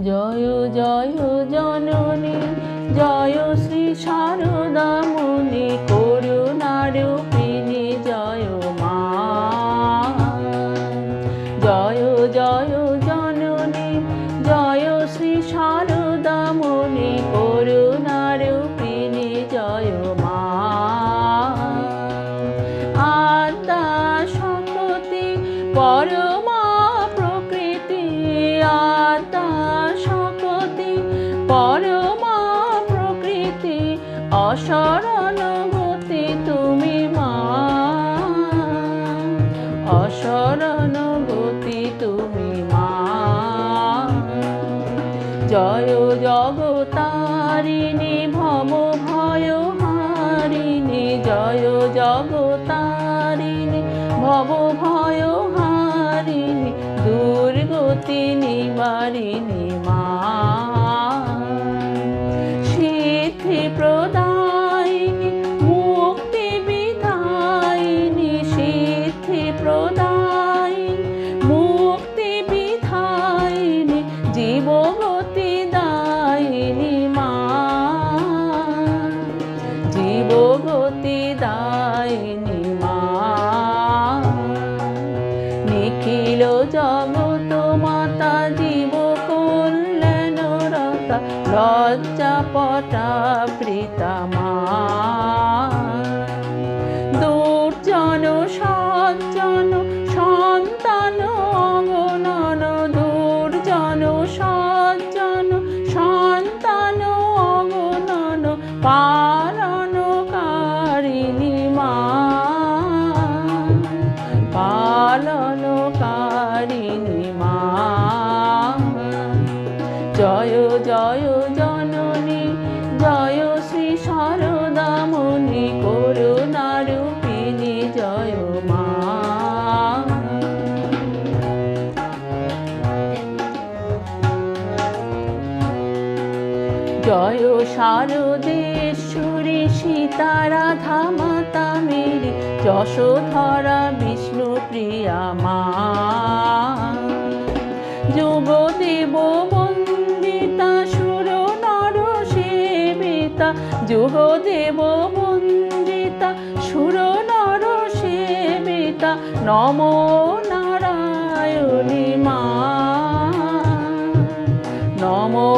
জয় জয় জননী, জয় শ্রী শারদামণি, করুণারূপিণী জয় মা। জয় জয় জননী, জয় শ্রী শারদামণি, করুণারূপিণী জয় মা। আদ্যা শক্তি পরমা প্রকৃতি, আদ্যা শক্তি পরমা প্রকৃতি, অসরণ গতি তুমি মা, অসরণ গতি তুমি মা। জয় জগতারিণী, ভব ভয় হারিণী, জয় জগতারিণী, ভব ভয় হারিণী, দুর্গতি নিবারিণী মা। সিদ্ধি প্রদায়িনী, মুক্তি বিধায়িনী, সিদ্ধি প্রদায়িনী, মুক্তি বিধায়িনী, জীবগতি দায়িনী মা, জীবগতি দায়িনী মা। নিখিল জগত মাতা, জীব কল্যাণরতা, লজ্জাপটা বৃতা মা। দুর্জন সজ্জন সন্তান অগণন, দুর্জন সজ্জন সন্তান অগণন, পালনকারিণী মা, পালনকারিণী মা। জয় জয় জননী, জয় শ্রী শারদামণি, করুণারূপিণী জয় মা। জয় শারদেশ্বরী, সীতা রাধা মাতা মেরি, যশোধরা বিষ্ণু প্রিয়া মা। যুগদেব বন্দিতা, সুর নর সেবিতা, যুগদেব বন্দিতা, সুর নর সেবিতা, নমো নারায়ণী মা, নমো